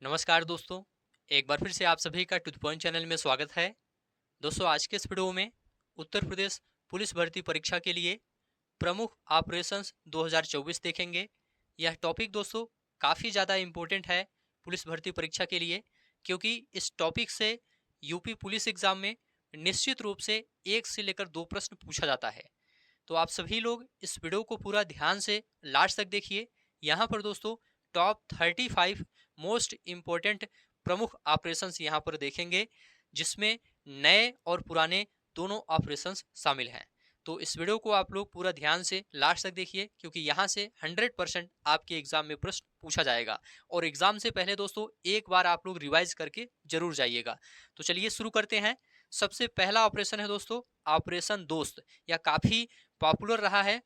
नमस्कार दोस्तों। एक बार फिर से आप सभी का टू द पॉइंट चैनल में स्वागत है। दोस्तों, आज के इस वीडियो में उत्तर प्रदेश पुलिस भर्ती परीक्षा के लिए प्रमुख ऑपरेशंस 2024 देखेंगे। यह टॉपिक दोस्तों काफ़ी ज़्यादा इम्पोर्टेंट है पुलिस भर्ती परीक्षा के लिए, क्योंकि इस टॉपिक से यूपी पुलिस एग्जाम में निश्चित रूप से 1 से लेकर 2 प्रश्न पूछा जाता है। तो आप सभी लोग इस वीडियो को पूरा ध्यान से लास्ट तक देखिए। यहाँ पर दोस्तों टॉप 35 मोस्ट इम्पोर्टेंट प्रमुख ऑपरेशंस यहाँ पर देखेंगे, जिसमें नए और पुराने दोनों ऑपरेशंस शामिल हैं। तो इस वीडियो को आप लोग पूरा ध्यान से लास्ट तक देखिए, क्योंकि यहाँ से 100% आपके एग्जाम में प्रश्न पूछा जाएगा। और एग्जाम से पहले दोस्तों एक बार आप लोग रिवाइज करके जरूर जाइएगा। तो चलिए शुरू करते हैं। सबसे पहला ऑपरेशन है दोस्तों ऑपरेशन दोस्त। यह काफ़ी पॉपुलर रहा है।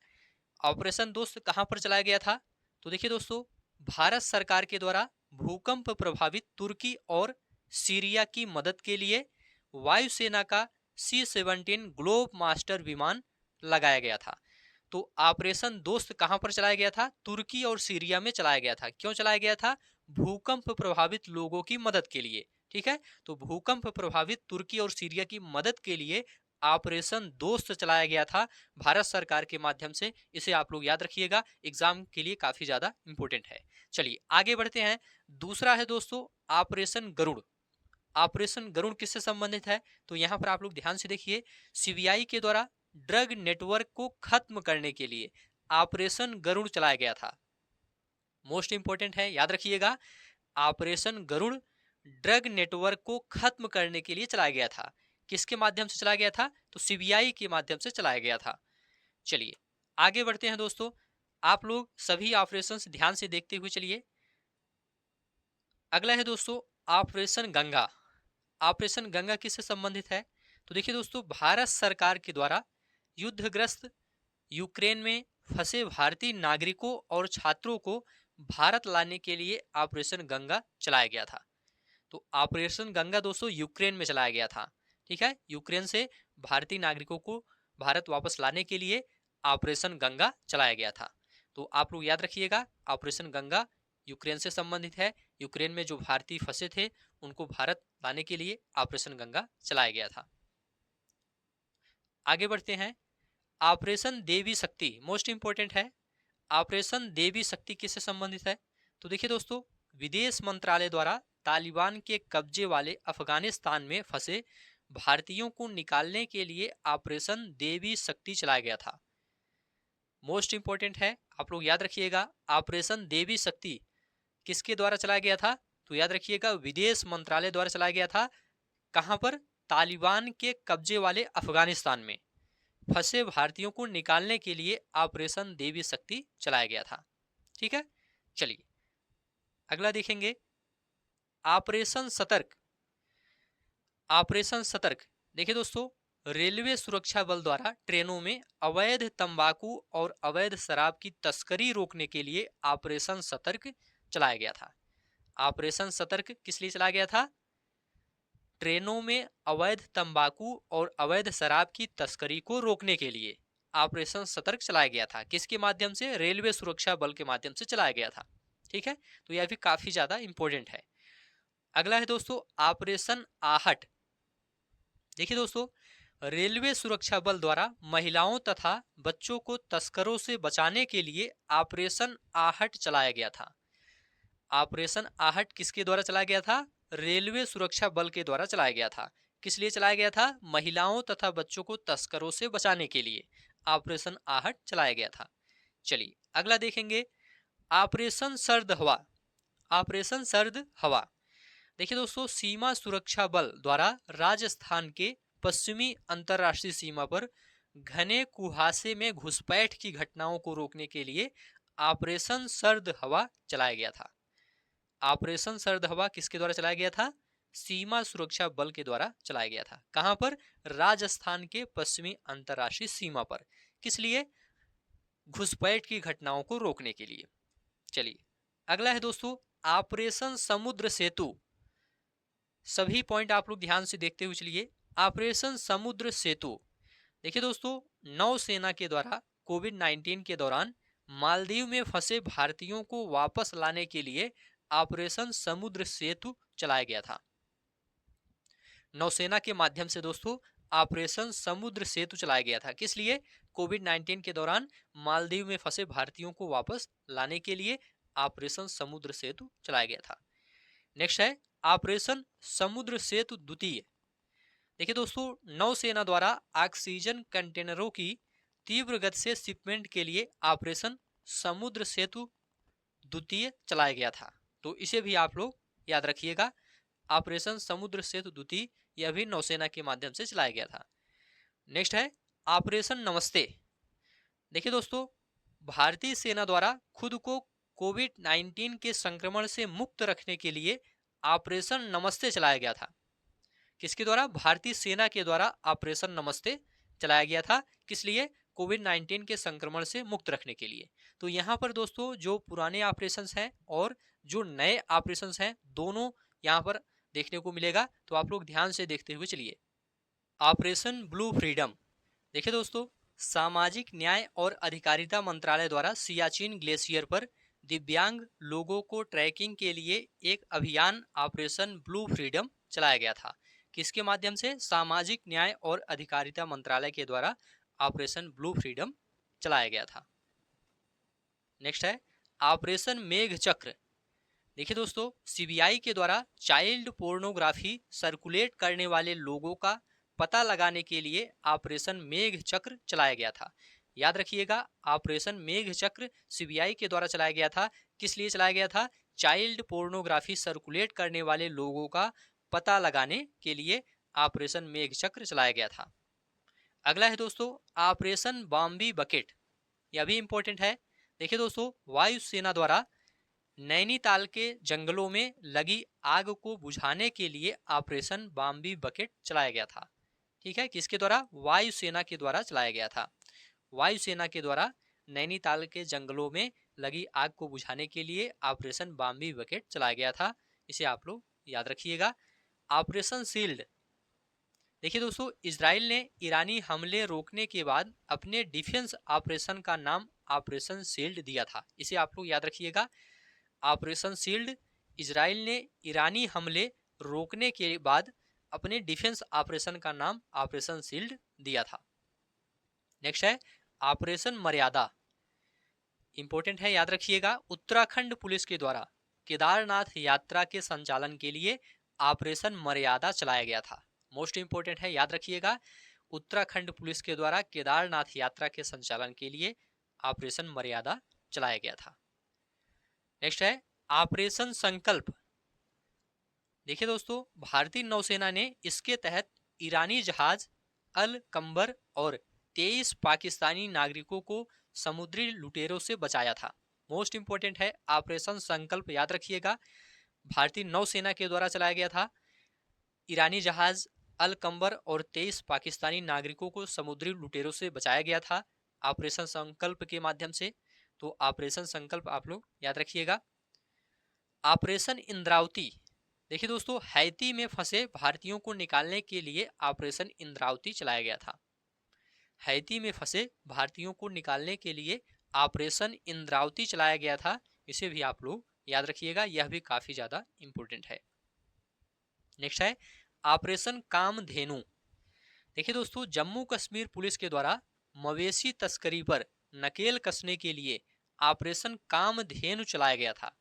ऑपरेशन दोस्त कहां पर चलाया गया था? तो देखिए दोस्तों, भारत सरकार के द्वारा भूकंप प्रभावित तुर्की और सीरिया की मदद के लिए वायुसेना का C-17 ग्लोब मास्टर विमान लगाया गया था। तो ऑपरेशन दोस्त कहां पर चलाया गया था? तुर्की और सीरिया में चलाया गया था। क्यों चलाया गया था? भूकंप प्रभावित लोगों की मदद के लिए। ठीक है, तो भूकंप प्रभावित तुर्की और सीरिया की मदद के लिए ऑपरेशन दोस्त चलाया गया था भारत सरकार के माध्यम से। इसे आप लोग याद रखिएगा, एग्जाम के लिए काफी ज्यादा इंपॉर्टेंट है। चलिए आगे बढ़ते हैं। दूसरा है दोस्तों ऑपरेशन गरुड़। ऑपरेशन गरुड़ किससे संबंधित है? तो यहाँ पर आप लोग ध्यान से देखिए। सीबीआई के द्वारा ड्रग नेटवर्क को खत्म करने के लिए ऑपरेशन गरुड़ चलाया गया था। मोस्ट इंपॉर्टेंट है, याद रखिएगा। ऑपरेशन गरुड़ ड्रग नेटवर्क को खत्म करने के लिए चलाया गया था। किसके माध्यम से चलाया गया था? तो सीबीआई के माध्यम से चलाया गया था। चलिए आगे बढ़ते हैं दोस्तों। आप लोग सभी ऑपरेशंस ध्यान से देखते हुए चलिए। अगला है दोस्तों ऑपरेशन गंगा। ऑपरेशन गंगा किससे संबंधित है? तो देखिए दोस्तों, भारत सरकार के द्वारा युद्धग्रस्त यूक्रेन में फंसे भारतीय नागरिकों और छात्रों को भारत लाने के लिए ऑपरेशन गंगा चलाया गया था। तो ऑपरेशन गंगा दोस्तों यूक्रेन में चलाया गया था। ठीक है, यूक्रेन से भारतीय नागरिकों को भारत वापस लाने के लिए ऑपरेशन गंगा चलाया गया था। तो आप लोग याद रखिएगा, ऑपरेशन गंगा यूक्रेन से संबंधित है। यूक्रेन में जो भारतीय फंसे थे उनको भारत लाने के लिए ऑपरेशन गंगा चलाया गया था। आगे बढ़ते हैं। ऑपरेशन देवी शक्ति मोस्ट इंपॉर्टेंट है। ऑपरेशन देवी शक्ति किससे संबंधित है? तो देखिए दोस्तों, विदेश मंत्रालय द्वारा तालिबान के कब्जे वाले अफगानिस्तान में फंसे भारतीयों को निकालने के लिए ऑपरेशन देवी शक्ति चलाया गया था। मोस्ट इंपॉर्टेंट है, आप लोग याद रखिएगा। ऑपरेशन देवी शक्ति किसके द्वारा चलाया गया था? तो याद रखिएगा, विदेश मंत्रालय द्वारा चलाया गया था। कहां पर? तालिबान के कब्जे वाले अफगानिस्तान में फंसे भारतीयों को निकालने के लिए ऑपरेशन देवी शक्ति चलाया गया था। ठीक है, चलिए अगला देखेंगे। ऑपरेशन सतर्क। ऑपरेशन सतर्क देखिए दोस्तों, रेलवे सुरक्षा बल द्वारा ट्रेनों में अवैध तंबाकू और अवैध शराब की तस्करी रोकने के लिए ऑपरेशन सतर्क चलाया गया था। ऑपरेशन सतर्क किस लिए चलाया गया था? ट्रेनों में अवैध तंबाकू और अवैध शराब की तस्करी को रोकने के लिए ऑपरेशन सतर्क चलाया गया था। किसके माध्यम से? रेलवे सुरक्षा बल के माध्यम से चलाया गया था। ठीक है, तो यह भी काफी ज्यादा इंपॉर्टेंट है। अगला है दोस्तों ऑपरेशन आहट। देखिए दोस्तों, रेलवे सुरक्षा बल द्वारा महिलाओं तथा बच्चों को तस्करों से बचाने के लिए ऑपरेशन आहट चलाया गया था। ऑपरेशन आहट किसके द्वारा चलाया गया था? रेलवे सुरक्षा बल के द्वारा चलाया गया था। किस लिए चलाया गया था? महिलाओं तथा बच्चों को तस्करों से बचाने के लिए ऑपरेशन आहट चलाया गया था। चलिए अगला देखेंगे। ऑपरेशन सर्द हवा। ऑपरेशन सर्द हवा देखिए दोस्तों, सीमा सुरक्षा बल द्वारा राजस्थान के पश्चिमी अंतरराष्ट्रीय सीमा पर घने कुहासे में घुसपैठ की घटनाओं को रोकने के लिए ऑपरेशन सर्द हवा चलाया गया था। ऑपरेशन सर्द हवा किसके द्वारा चलाया गया था? सीमा सुरक्षा बल के द्वारा चलाया गया था। कहां पर? राजस्थान के पश्चिमी अंतरराष्ट्रीय सीमा पर। किस लिए? घुसपैठ की घटनाओं को रोकने के लिए। चलिए अगला है दोस्तों ऑपरेशन समुद्र सेतु। सभी पॉइंट आप लोग ध्यान से देखते हुए चलिए। ऑपरेशन समुद्र सेतु देखिए दोस्तों, नौसेना के द्वारा कोविड-19 के दौरान मालदीव में फंसे भारतीयों को वापस लाने के लिए ऑपरेशन समुद्र सेतु चलाया गया था। नौसेना के माध्यम से दोस्तों ऑपरेशन समुद्र सेतु चलाया गया था। किस लिए? कोविड-19 के दौरान मालदीव में फंसे भारतीयों को वापस लाने के लिए ऑपरेशन समुद्र सेतु चलाया गया था। नेक्स्ट है ऑपरेशन समुद्र सेतु द्वितीय। देखिए दोस्तों, नौसेना द्वारा ऑक्सीजन कंटेनरों की तीव्र गति से शिपमेंट के लिए ऑपरेशन समुद्र सेतु द्वितीय चलाया गया था। तो इसे भी आप लोग याद रखिएगा, ऑपरेशन समुद्र सेतु द्वितीय यह भी नौसेना के माध्यम से चलाया गया था। नेक्स्ट है ऑपरेशन नमस्ते। देखिए दोस्तों, भारतीय सेना द्वारा खुद को कोविड-19 के संक्रमण से मुक्त रखने के लिए ऑपरेशन नमस्ते चलाया गया था। किसके द्वारा? भारतीय सेना के द्वारा ऑपरेशन नमस्ते चलाया गया था। किस लिए? कोविड-19 के संक्रमण से मुक्त रखने के लिए। तो यहाँ पर दोस्तों जो पुराने ऑपरेशंस हैं और जो नए ऑपरेशंस हैं दोनों यहाँ पर देखने को मिलेगा, तो आप लोग ध्यान से देखते हुए चलिए। Operation blue freedom. देखिए दोस्तों, सामाजिक न्याय और अधिकारिता मंत्रालय द्वारा सियाचिन ग्लेशियर पर दिव्यांग लोगों को ट्रैकिंग के लिए एक अभियान ऑपरेशन ब्लू फ्रीडम चलाया गया था। किसके माध्यम से? सामाजिक न्याय और अधिकारिता मंत्रालय के द्वारा ऑपरेशन ब्लू फ्रीडम चलाया गया था। नेक्स्ट है ऑपरेशन मेघ चक्र। देखिए दोस्तों, सीबीआई के द्वारा चाइल्ड पोर्नोग्राफी सर्कुलेट करने वाले लोगों का पता लगाने के लिए ऑपरेशन मेघ चक्र चलाया गया था। याद रखिएगा, ऑपरेशन मेघ चक्र सीबीआई के द्वारा चलाया गया था। किस लिए चलाया गया था? चाइल्ड पोर्नोग्राफी सर्कुलेट करने वाले लोगों का पता लगाने के लिए ऑपरेशन मेघ चक्र चलाया गया था। अगला है दोस्तों ऑपरेशन बॉम्बी बकेट। यह भी इंपॉर्टेंट है। देखिए दोस्तों, वायुसेना द्वारा नैनीताल के जंगलों में लगी आग को बुझाने के लिए ऑपरेशन बॉम्बी बकेट चलाया गया था। ठीक है, किसके द्वारा? वायुसेना के द्वारा चलाया गया था। वायुसेना के द्वारा नैनीताल के जंगलों में लगी आग को बुझाने के लिए ऑपरेशन बॉम्बी बकेट चलाया गया था। इसे आप लोग याद रखिएगा। Operation shield. देखिए दोस्तों, इजराइल ने ईरानी हमले रोकने के बाद अपने डिफेंस ऑपरेशन का नाम ऑपरेशन शील्ड दिया था। इसे आप लोग याद रखिएगा। ऑपरेशन शील्ड, इजराइल ने ईरानी हमले रोकने के बाद अपने डिफेंस ऑपरेशन का नाम ऑपरेशन शील्ड दिया था। नेक्स्ट है ऑपरेशन मर्यादा। इंपॉर्टेंट है, याद रखिएगा। उत्तराखंड पुलिस के द्वारा केदारनाथ यात्रा के संचालन के लिए ऑपरेशन मर्यादा चलाया गया था। मोस्ट इंपॉर्टेंट है, याद रखिएगा। उत्तराखंड पुलिस के द्वारा केदारनाथ यात्रा के संचालन के लिए ऑपरेशन मर्यादा चलाया गया था। नेक्स्ट है ऑपरेशन संकल्प। देखिए दोस्तों, भारतीय नौसेना ने इसके तहत ईरानी जहाज अल कंबर और 23 पाकिस्तानी नागरिकों को समुद्री लुटेरों से बचाया था। मोस्ट इंपॉर्टेंट है, ऑपरेशन संकल्प याद रखिएगा। भारतीय नौसेना के द्वारा चलाया गया था। ईरानी जहाज अल कंबर और 23 पाकिस्तानी नागरिकों को समुद्री लुटेरों से बचाया गया था ऑपरेशन संकल्प के माध्यम से। तो ऑपरेशन संकल्प आप लोग याद रखिएगा। ऑपरेशन इंद्रावती। देखिए दोस्तों, हैती में फंसे भारतीयों को निकालने के लिए ऑपरेशन इंद्रावती चलाया गया था। हैती में फंसे भारतीयों को निकालने के लिए ऑपरेशन इंद्रावती चलाया गया था। इसे भी आप लोग याद रखिएगा, यह भी काफी ज्यादा इंपॉर्टेंट है। नेक्स्ट है ऑपरेशन कामधेनु। देखिए दोस्तों, जम्मू कश्मीर पुलिस के द्वारा मवेशी तस्करी पर नकेल कसने के लिए ऑपरेशन कामधेनु चलाया गया था।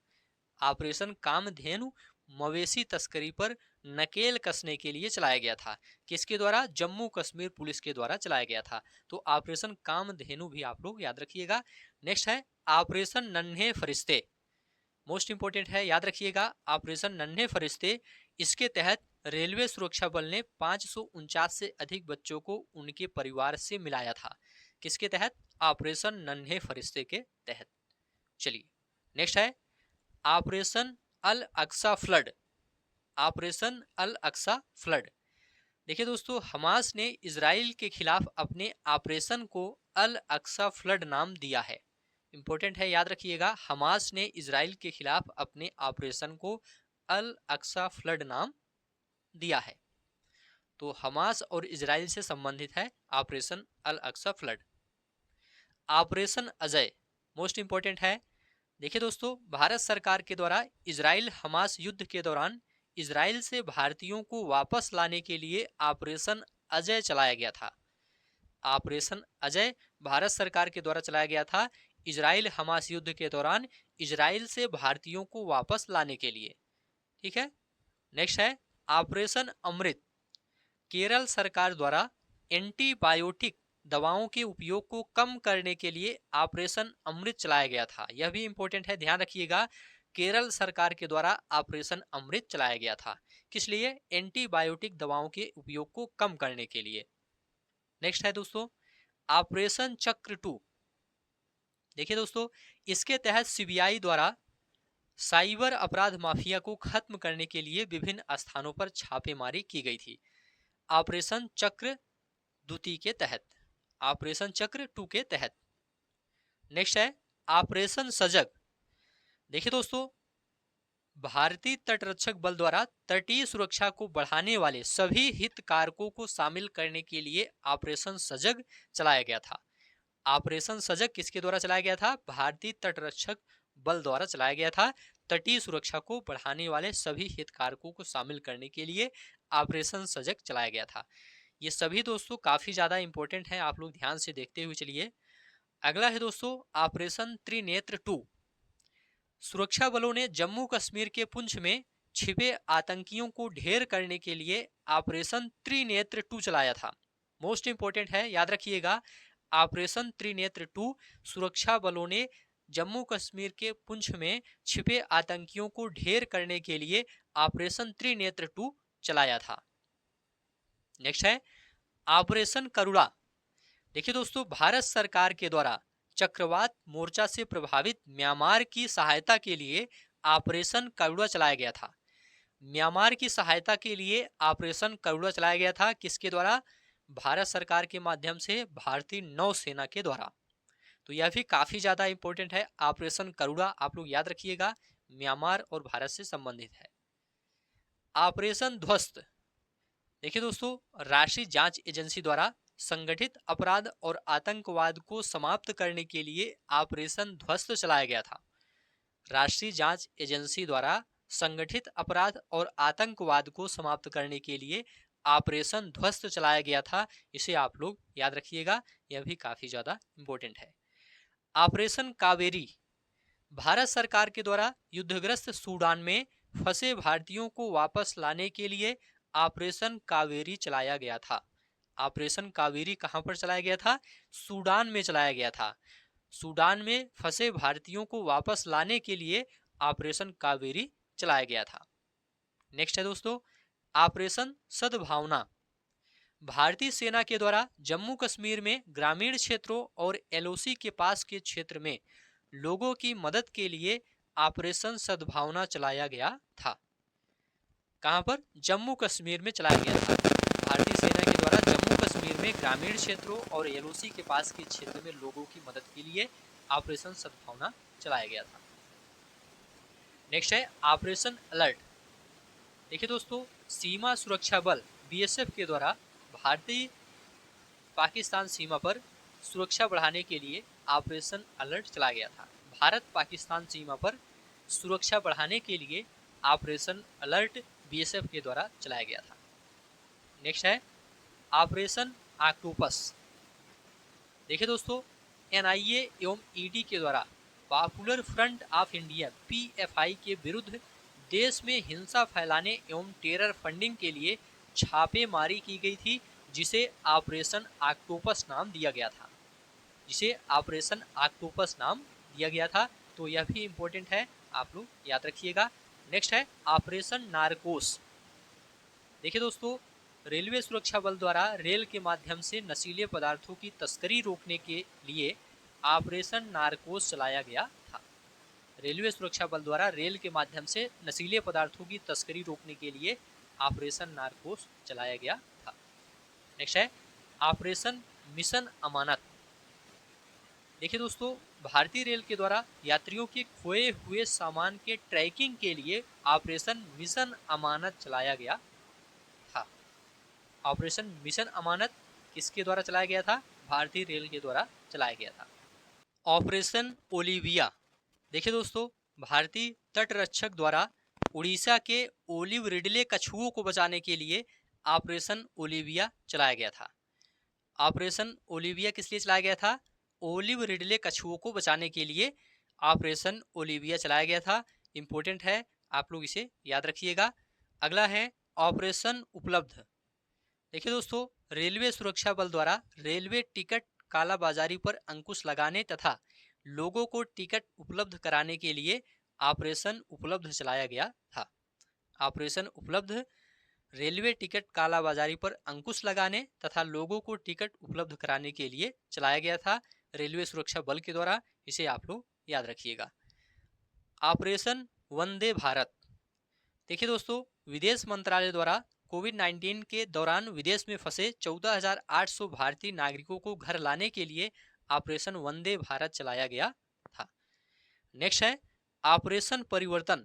ऑपरेशन कामधेनु मवेशी तस्करी पर नकेल कसने के लिए चलाया गया था। किसके द्वारा? जम्मू कश्मीर पुलिस के द्वारा चलाया गया था। तो ऑपरेशन कामधेनु भी आप लोग याद रखिएगा। नेक्स्ट है ऑपरेशन नन्हे फरिश्ते। मोस्ट इंपोर्टेंट है, याद रखिएगा। ऑपरेशन नन्हे फरिश्ते, इसके तहत रेलवे सुरक्षा बल ने 549 से अधिक बच्चों को उनके परिवार से मिलाया था। किसके तहत? ऑपरेशन नन्हे फरिश्ते के तहत। चलिए नेक्स्ट है operation Al Aqsa flood. Operation Al Aqsa flood. देखिए दोस्तों, हमास ने इजराइल के खिलाफ अपने ऑपरेशन को अल अक्सा फ्लड नाम दिया है। इंपॉर्टेंट है, याद रखिएगा। हमास ने इजराइल के खिलाफ अपने ऑपरेशन को अल अक्सा फ्लड नाम दिया है। तो हमास और इजराइल से संबंधित है operation Al Aqsa flood. Operation Ajay most important है। देखिए दोस्तों, भारत सरकार के द्वारा इजराइल हमास युद्ध के दौरान इजराइल से भारतीयों को वापस लाने के लिए ऑपरेशन अजय चलाया गया था। ऑपरेशन अजय भारत सरकार के द्वारा चलाया गया था इजराइल हमास युद्ध के दौरान इजराइल से भारतीयों को वापस लाने के लिए। ठीक है। नेक्स्ट है ऑपरेशन अमृत। केरल सरकार द्वारा एंटीबायोटिक दवाओं के उपयोग को कम करने के लिए ऑपरेशन अमृत चलाया गया था। यह भी इंपॉर्टेंट है, ध्यान रखिएगा। केरल सरकार के द्वारा ऑपरेशन अमृत चलाया गया था। किस लिए? एंटीबायोटिक दवाओं के उपयोग को कम करने के लिए। नेक्स्ट है दोस्तों ऑपरेशन चक्र 2। देखिए दोस्तों, इसके तहत सीबीआई द्वारा साइबर अपराध माफिया को खत्म करने के लिए विभिन्न स्थानों पर छापेमारी की गई थी। ऑपरेशन चक्र द्वितीय के तहत, ऑपरेशन चक्र 2 के तहत। नेक्स्ट है ऑपरेशन सजग। देखिए दोस्तों, भारतीय तटरक्षक बल द्वारा तटीय सुरक्षा को बढ़ाने वाले सभी हितधारकों को शामिल करने के लिए ऑपरेशन सजग चलाया गया था। ऑपरेशन सजग किसके द्वारा चलाया गया था? भारतीय तटरक्षक बल द्वारा चलाया गया था। तटीय सुरक्षा को बढ़ाने वाले सभी हितधारकों को शामिल करने के लिए ऑपरेशन सजग चलाया गया था। ये सभी दोस्तों काफी ज्यादा इंपॉर्टेंट है, आप लोग ध्यान से देखते हुए चलिए। अगला है दोस्तों ऑपरेशन त्रिनेत्र 2। सुरक्षा बलों ने जम्मू कश्मीर के पुंछ में छिपे आतंकियों को ढेर करने के लिए ऑपरेशन त्रिनेत्र 2 चलाया था। मोस्ट इंपॉर्टेंट है, याद रखिएगा। ऑपरेशन त्रिनेत्र 2 सुरक्षा बलों ने जम्मू कश्मीर के पुंछ में छिपे आतंकियों को ढेर करने के लिए ऑपरेशन त्रिनेत्र 2 चलाया था। नेक्स्ट है ऑपरेशन करुणा। देखिए दोस्तों, भारत सरकार के द्वारा चक्रवात मोर्चा से प्रभावित म्यांमार की सहायता के लिए ऑपरेशन करुणा चलाया गया था। म्यांमार की सहायता के लिए ऑपरेशन करुणा चलाया गया था। किसके द्वारा? भारत सरकार के माध्यम से भारतीय नौसेना के द्वारा। तो यह भी काफी ज्यादा इंपॉर्टेंट है। ऑपरेशन करुणा आप लोग याद रखिएगा, म्यांमार और भारत से संबंधित है। ऑपरेशन ध्वस्त। देखिए दोस्तों, राष्ट्रीय जांच एजेंसी द्वारा संगठित अपराध और आतंकवाद को समाप्त करने के लिए ऑपरेशन ध्वस्त चलाया गया था। राष्ट्रीय जांच एजेंसी द्वारा संगठित अपराध और आतंकवाद को समाप्त करने के लिए ऑपरेशन ध्वस्त चलाया गया था। इसे आप लोग याद रखिएगा, यह भी काफी ज्यादा इंपॉर्टेंट है। ऑपरेशन कावेरी। भारत सरकार के द्वारा युद्धग्रस्त सूडान में फंसे भारतीयों को वापस लाने के लिए ऑपरेशन कावेरी चलाया गया था। ऑपरेशन कावेरी कहां पर चलाया गया था? सूडान में चलाया गया था। सूडान में फंसे भारतीयों को वापस लाने के लिए ऑपरेशन कावेरी चलाया गया था। नेक्स्ट है दोस्तों ऑपरेशन सद्भावना। भारतीय सेना के द्वारा जम्मू कश्मीर में ग्रामीण क्षेत्रों और एलओसी के पास के क्षेत्र में लोगों की मदद के लिए ऑपरेशन सद्भावना चलाया गया था। कहां पर? जम्मू कश्मीर में चलाया गया था। भारतीय सेना के द्वारा जम्मू कश्मीर में ग्रामीण क्षेत्रों और एलओसी के पास के क्षेत्र में लोगों की मदद के लिए ऑपरेशन सद्भावना चलाया गया था। नेक्स्ट है ऑपरेशन अलर्ट। देखिए दोस्तों, सीमा सुरक्षा बल बीएसएफ के द्वारा भारतीय पाकिस्तान सीमा पर सुरक्षा बढ़ाने के लिए ऑपरेशन अलर्ट चलाया गया था। भारत पाकिस्तान सीमा पर सुरक्षा बढ़ाने के लिए ऑपरेशन अलर्ट बीएसएफ के द्वारा चलाया गया था। नेक्स्ट है ऑपरेशन ऑक्टोपस। देखिए दोस्तों, एनआईए एवं ईडी के द्वारा popular front of India PFI के विरुद्ध देश में हिंसा फैलाने एवं टेरर फंडिंग के लिए छापेमारी की गई थी, जिसे ऑपरेशन ऑक्टोपस नाम दिया गया था। जिसे ऑपरेशन ऑक्टोपस नाम दिया गया था। तो यह भी इंपॉर्टेंट है, आप लोग याद रखिएगा। नेक्स्ट है ऑपरेशन नारकोस। देखिए दोस्तों, रेलवे सुरक्षा बल द्वारा रेल के माध्यम से नशीले पदार्थों की तस्करी रोकने के लिए ऑपरेशन नारकोस चलाया गया था। रेलवे सुरक्षा बल द्वारा रेल के माध्यम से नशीले पदार्थों की तस्करी रोकने के लिए ऑपरेशन नारकोस चलाया गया था। नेक्स्ट है ऑपरेशन मिशन अमानत। देखिए दोस्तों, भारतीय रेल के द्वारा यात्रियों के खोए हुए सामान के ट्रैकिंग के लिए ऑपरेशन मिशन अमानत चलाया गया था। ऑपरेशन मिशन अमानत किसके द्वारा चलाया गया था? भारतीय रेल के द्वारा चलाया गया था। Operation Olivia. देखिए दोस्तों, भारतीय तटरक्षक द्वारा उड़ीसा के ओलिव रिडले कछुओं को बचाने के लिए ऑपरेशन ओलिविया चलाया गया था। ऑपरेशन ओलिविया किस लिए चलाया गया था? ओलिव रिडले कछुओं को बचाने के लिए ऑपरेशन ओलिविया चलाया गया था। इंपॉर्टेंट है, आप लोग इसे याद रखिएगा। अगला है ऑपरेशन उपलब्ध। देखिए दोस्तों, रेलवे सुरक्षा बल द्वारा रेलवे टिकट कालाबाजारी पर अंकुश लगाने तथा लोगों को टिकट उपलब्ध कराने के लिए ऑपरेशन उपलब्ध चलाया गया था। ऑपरेशन उपलब्ध रेलवे टिकट कालाबाजारी पर अंकुश लगाने तथा लोगों को टिकट उपलब्ध कराने के लिए चलाया गया था रेलवे सुरक्षा बल के द्वारा। इसे आप लोग याद रखिएगा। ऑपरेशन वंदे भारत। देखिए दोस्तों, विदेश मंत्रालय द्वारा कोविड-19 के दौरान विदेश में फंसे 14,800 भारतीय नागरिकों को घर लाने के लिए ऑपरेशन वंदे भारत चलाया गया था। नेक्स्ट है ऑपरेशन परिवर्तन।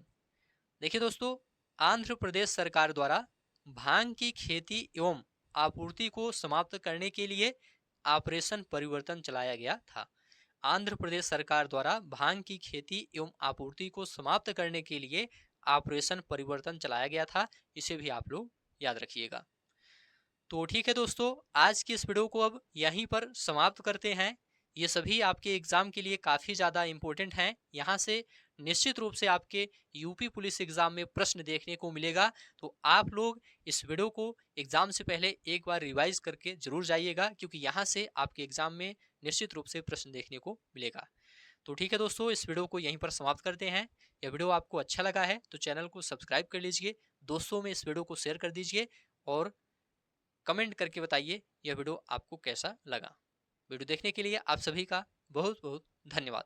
देखिए दोस्तों, आंध्र प्रदेश सरकार द्वारा भांग की खेती एवं आपूर्ति को समाप्त करने के लिए ऑपरेशन परिवर्तन चलाया गया था। आंध्र प्रदेश सरकार द्वारा भांग की खेती एवं आपूर्ति को समाप्त करने के लिए ऑपरेशन परिवर्तन चलाया गया था। इसे भी आप लोग याद रखिएगा। तो ठीक है दोस्तों, आज की इस वीडियो को अब यहीं पर समाप्त करते हैं। ये सभी आपके एग्जाम के लिए काफ़ी ज़्यादा इम्पोर्टेंट हैं। यहाँ से निश्चित रूप से आपके यूपी पुलिस एग्जाम में प्रश्न देखने को मिलेगा। तो आप लोग इस वीडियो को एग्जाम से पहले एक बार रिवाइज करके जरूर जाइएगा, क्योंकि यहाँ से आपके एग्जाम में निश्चित रूप से प्रश्न देखने को मिलेगा। तो ठीक है दोस्तों, इस वीडियो को यहीं पर समाप्त करते हैं। यह वीडियो आपको अच्छा लगा है तो चैनल को सब्सक्राइब कर लीजिए, दोस्तों में इस वीडियो को शेयर कर दीजिए और कमेंट करके बताइए यह वीडियो आपको कैसा लगा। वीडियो देखने के लिए आप सभी का बहुत बहुत धन्यवाद।